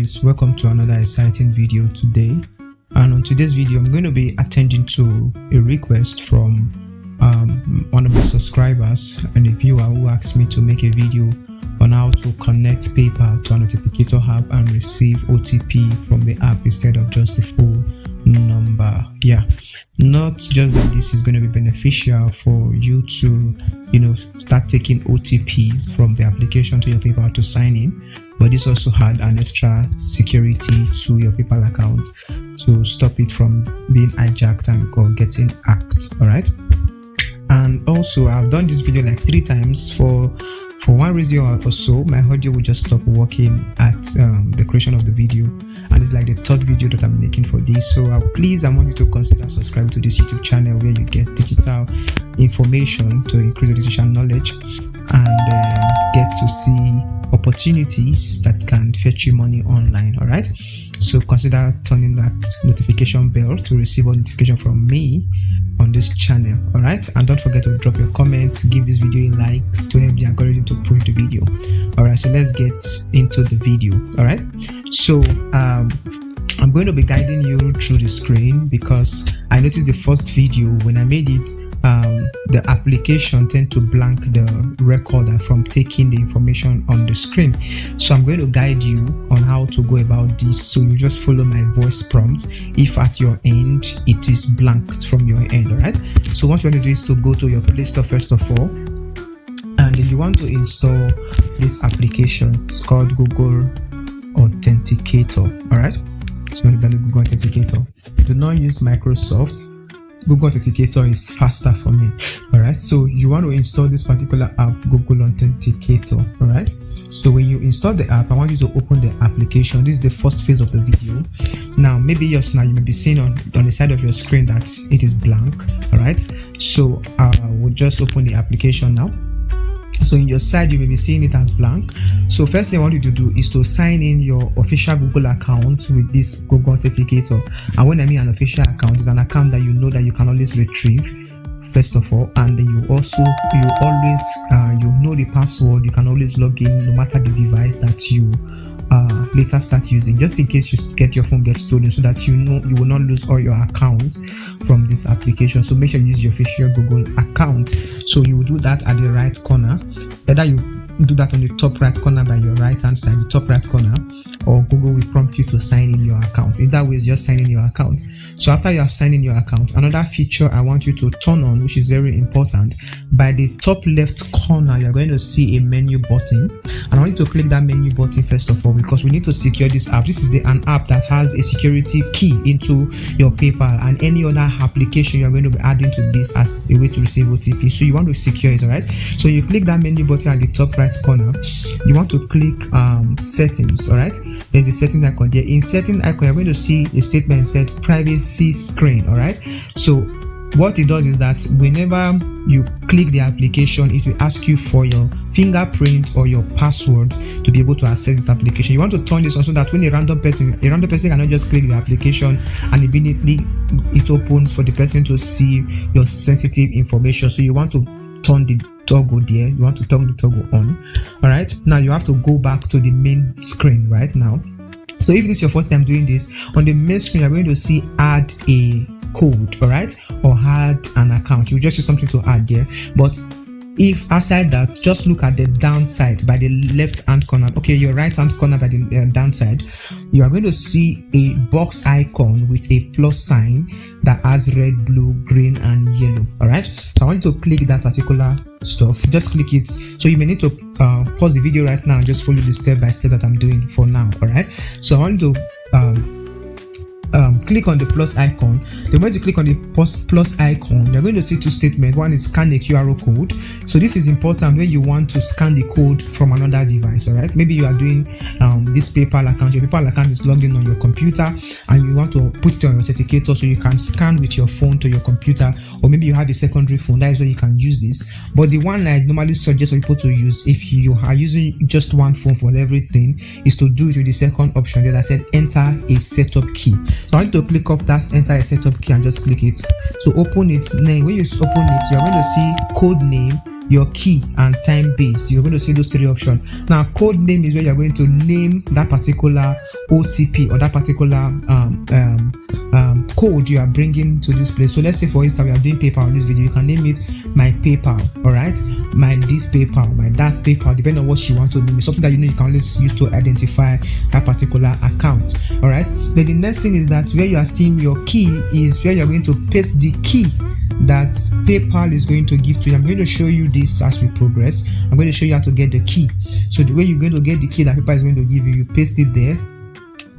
guys, welcome to another exciting video today. And on today's video I'm going to be attending to a request from one of my subscribers and a viewer who asked me to make a video on how to connect PayPal to an authenticator app and receive OTP from the app instead of just the full number. Not just that this is going to be beneficial for you to start taking OTPs from the application to your PayPal to sign in, but this also had an extra security to your PayPal account to stop it from being hijacked and or getting hacked. All right, and also I've done this video like 3 times. For one reason or so, my audio will just stop working at the creation of the video, and it's like the 3rd video that I'm making for this. So please, I want you to consider subscribing to this YouTube channel where you get digital information to increase your digital knowledge and get to see opportunities that can fetch you money online. All right, so consider turning that notification bell to receive a notification from me on this channel. All right, and don't forget to drop your comments, give this video a like to help the algorithm to push the video. All right, so let's get into the video. All right, so I'm going to be guiding you through the screen because I noticed the first video when I made it, the application tend to blank the recorder from taking the information on the screen. So I'm going to guide you on how to go about this, so you just follow my voice prompt if at your end it is blanked from your end. All right, so what you want to do is to go to your Play Store first of all, and you want to install this application. It's called Google Authenticator. All right, so you want to download Google Authenticator. Do not use Microsoft. Google Authenticator is faster for me. All right, so you want to install this particular app, Google Authenticator. All right, so when you install the app, I want you to open the application. This is the first phase of the video. Now maybe you may be seeing on the side of your screen that it is blank. All right, so we'll just open the application now. So in your side you may be seeing it as blank. So first thing I want you to do is to sign in your official Google account with this Google Authenticator. And when I mean an official account, it's an account that you know that you can always retrieve first of all, and then you always know the password. You can always log in no matter the device that you later start using, just in case your phone gets stolen, so that you will not lose all your accounts from this application. So make sure you use your official Google account. So you will do that at the right corner. Either you do that on the top right corner by your right hand side, the top right corner, or Google will prompt you to sign in your account. In that way, just sign in your account. So after you have signed in your account, another feature I want you to turn on, which is very important, by the top left corner you're going to see a menu button, and I want you to click that menu button first of all, because we need to secure this app. This is an app that has a security key into your PayPal and any other application you're going to be adding to this as a way to receive OTP. So you want to secure it. All right, so you click that menu button at the top right corner. You want to click settings. All right, there's a setting icon there. In setting icon you're going to see a statement said privacy screen. All right, so what it does is that whenever you click the application, it will ask you for your fingerprint or your password to be able to access this application. You want to turn this on so that when a random person cannot just click the application and immediately it opens for the person to see your sensitive information. So you want to turn the toggle there. You want to turn the toggle on. All right, now you have to go back to the main screen right now. So if this is your first time doing this, on the main screen you're going to see add a code, all right, or add an account. You just use something to add there. But if aside that, just look at the downside by the left hand corner, okay, your right hand corner by the downside, you are going to see a box icon with a plus sign that has red, blue, green and yellow. All right, so I want you to click that particular stuff. Just click it. So you may need to pause the video right now and just follow the step by step that I'm doing for now. All right, so I want you to click on the plus icon. The moment you click on the plus icon, you're going to see 2 statements. One is scan the QR code. So this is important when you want to scan the code from another device. All right, maybe you are doing this PayPal account. Your PayPal account is logged in on your computer and you want to put it on your authenticator so you can scan with your phone to your computer, or maybe you have a secondary phone. That is where you can use this. But the one I normally suggest for people to use if you are using just one phone for everything is to do it with the second option that I said enter a setup key. So I want to click up that enter a setup key and just click it. So open it. Then when you open it, you're going to see code name your key, and time based. You're going to see those three options. Now code name is where you're going to name that particular OTP or that particular code you are bringing to this place. So let's say for instance we are doing PayPal on this video, you can name it my PayPal, all right, my this PayPal, my that PayPal, depending on what you want to name it, something that you can always use to identify that particular account. All right, then the next thing is that where you are seeing your key is where you're going to paste the key that PayPal is going to give to you. I'm going to show you this as we progress. I'm going to show you how to get the key. So the way you're going to get the key that PayPal is going to give you, you paste it there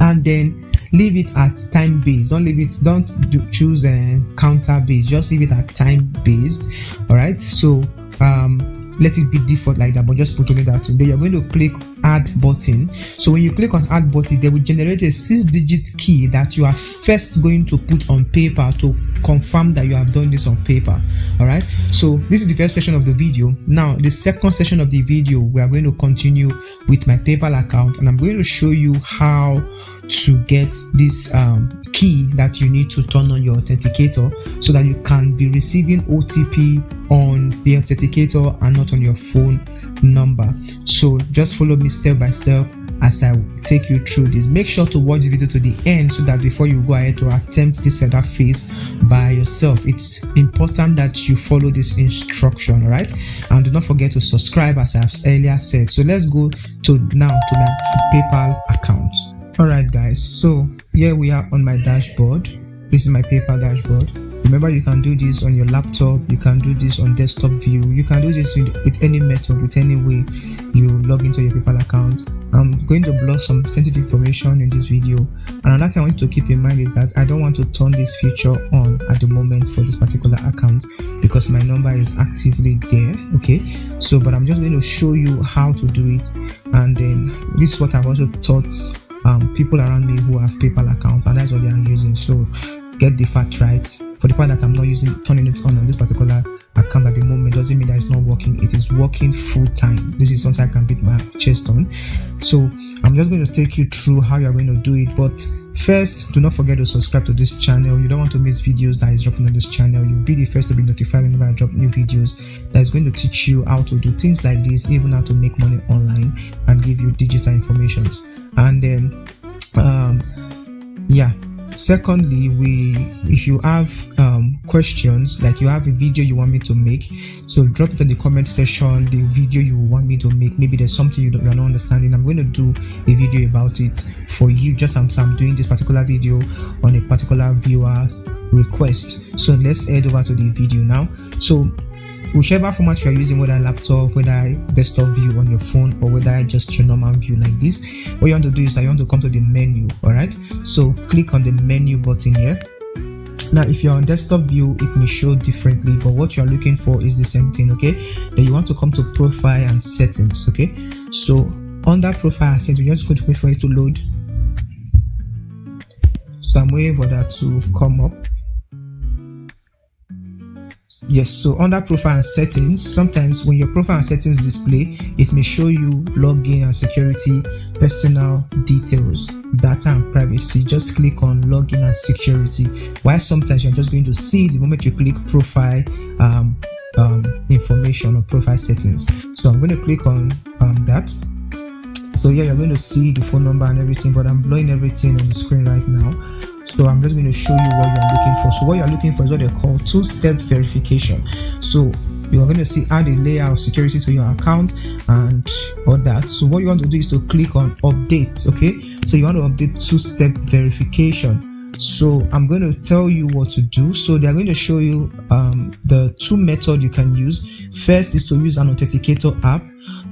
and then leave it at time based. Don't choose a counter based, just leave it at time based. All right, so let it be default like that, but just put only that. Then you're going to click add button. So when you click on add button, they will generate a 6-digit key that you are first going to put on paper to confirm that you have done this on paper. All right, so this is the first session of the video. Now the second session of the video, we are going to continue with my PayPal account, and I'm going to show you how to get this key that you need to turn on your authenticator so that you can be receiving OTP on the authenticator and not on your phone number. So just follow me step by step as I take you through this. Make sure to watch the video to the end so that before you go ahead to attempt this other phase by yourself, it's important that you follow this instruction. All right, and do not forget to subscribe as I've earlier said. So let's go to my PayPal account. All right guys, so here we are on my dashboard. This is my PayPal dashboard. Remember, you can do this on your laptop, you can do this on desktop view, you can do this with any method, with any way you log into your PayPal account. I'm going to block some sensitive information in this video, and another thing I want you to keep in mind is that I don't want to turn this feature on at the moment for this particular account because my number is actively there. Okay, so but I'm just going to show you how to do it, and then this is what I've also taught people around me who have PayPal accounts, and that's what they are using. So get the fact right. For the fact that I'm not turning it on this particular account at the moment doesn't mean that it's not working. It is working full time. This is something I can beat my chest on. So I'm just going to take you through how you're going to do it, but first, do not forget to subscribe to this channel. You don't want to miss videos that is dropping on this channel. You'll be the first to be notified whenever I drop new videos that is going to teach you how to do things like this, even how to make money online and give you digital information. And then secondly, if you have questions, like you have a video you want me to make, so drop it in the comment section, the video you want me to make. Maybe there's something you're not understanding. I'm going to do a video about it for you, just as I'm doing this particular video on a particular viewer request. So let's head over to the video now. So whichever format you are using, whether laptop, whether desktop view on your phone, or whether just your normal view like this, what you want to do is that you want to come to the menu. All right, so click on the menu button here. Now if you're on desktop view, it may show differently, but what you're looking for is the same thing. Okay, then you want to come to profile and settings. Okay, so under profile and settings, you're just going to wait for it to load. So I'm waiting for that to come up. Yes, so under profile and settings, sometimes when your profile and settings display, it may show you login and security, personal details, data and privacy. Just click on login and security. While sometimes you're just going to see the moment you click profile information or profile settings. So I'm going to click on that. So here you're going to see the phone number and everything, but I'm blowing everything on the screen right now. So I'm just going to show you what you're looking for. So what you're looking for is what they call two-step verification. So you're going to see add a layer of security to your account and all that. So what you want to do is to click on update. Okay, so you want to update two-step verification. So I'm going to tell you what to do. So they're going to show you the two methods you can use. First is to use an authenticator app.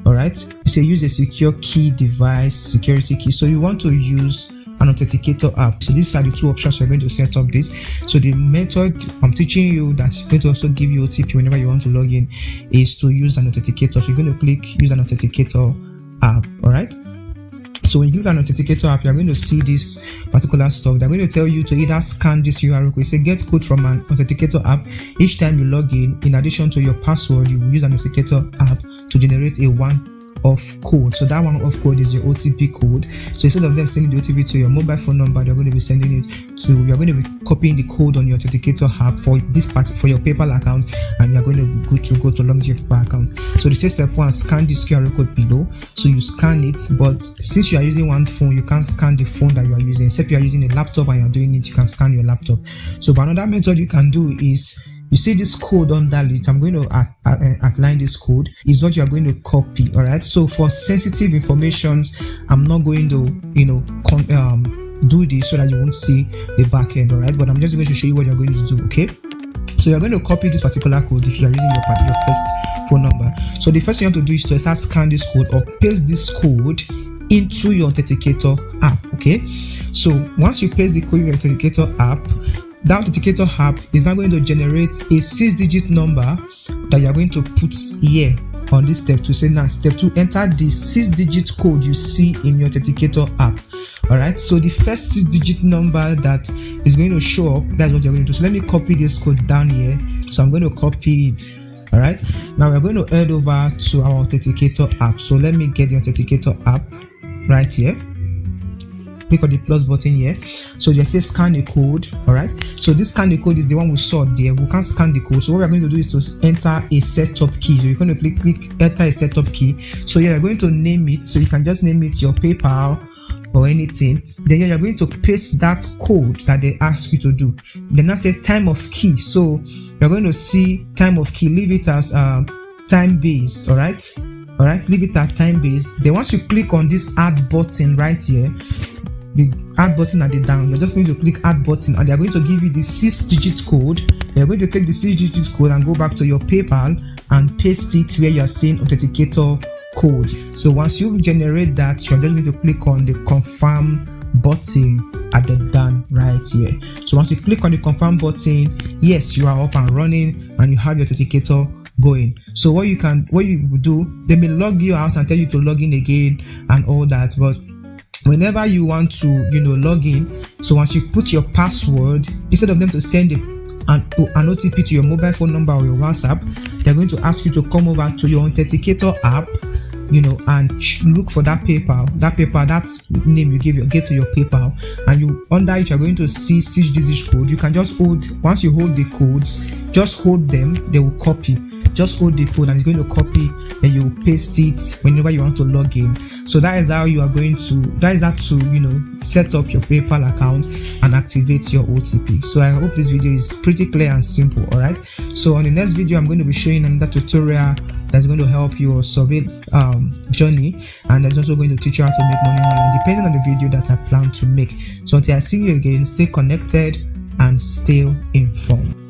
All right, you say use a secure key device security key. So you want to use an authenticator app. So these are the two options you're going to set up this. So the method I'm teaching you that's going to also give you OTP whenever you want to log in is to use an authenticator. So you're going to click use an authenticator app. All right, so when you click on authenticator app, you're going to see this particular stuff. They're going to tell you to either scan this URL code, say get code from an authenticator app. Each time you log in addition to your password, you will use an authenticator app to generate a of code. So that one of code is your OTP code. So instead of them sending the OTP to your mobile phone number, they're going to be sending it to, you're going to be copying the code on your authenticator app for this part for your PayPal account, and you're going to be good to go to log into your PayPal account. So the step one, scan this QR code below. So you scan it, but since you are using one phone, you can't scan the phone that you are using. Except you are using a laptop and you're doing it, you can scan your laptop. So but another method you can do is, you see this code under it, I'm going to outline this code, is what you are going to copy. All right, so for sensitive informations, I'm not going to do this so that you won't see the back end. All right, but I'm just going to show you what you're going to do. Okay, so you're going to copy this particular code if you're using your first phone number. So the first thing you have to do is to start scan this code or paste this code into your authenticator app. Okay, so once you paste the code in your authenticator app, that authenticator app is now going to generate a 6-digit number that you're going to put here on this step 2. Say now step 2, enter the 6-digit code you see in your authenticator app. All right, so the first 6-digit number that is going to show up, that's what you're going to do. So let me copy this code down here. So I'm going to copy it. All right, now we're going to head over to our authenticator app. So let me get the authenticator app right here. Click on the plus button here. So they say scan a code. All right, so this scan the code is the one we saw there. We can't scan the code, so what we're going to do is to enter a setup key. So you're going to click enter a setup key. So you're going to name it, so you can just name it your PayPal or anything. Then you're going to paste that code that they ask you to do. Then I say time of key. So you're going to see time of key, leave it as time based. All right, leave it at time based. Then once you click on this add button right here, the add button at the down, you're just going to click add button, and they're going to give you the 6-digit code. You're going to take the 6-digit code and go back to your PayPal and paste it where you're seeing authenticator code. So once you generate that, you're just going to click on the confirm button at the down right here. So once you click on the confirm button, yes, you are up and running and you have your authenticator going. So what you will do, they may log you out and tell you to log in again and all that, but whenever you want to log in, so once you put your password, instead of them to send an OTP to your mobile phone number or your WhatsApp, they're going to ask you to come over to your authenticator app, and look for that PayPal, that name you give to your PayPal, and you under it you're going to see 6-digit code. You can just hold, once you hold the codes, just hold them, they will copy. Just hold the code and it's going to copy, and you will paste it whenever you want to log in. So that is how you are going to, set up your PayPal account and activate your OTP. So I hope this video is pretty clear and simple. All right, so on the next video I'm going to be showing another tutorial that's going to help your survey journey, and that's also going to teach you how to make money online depending on the video that I plan to make. So until I see you again, stay connected and stay informed.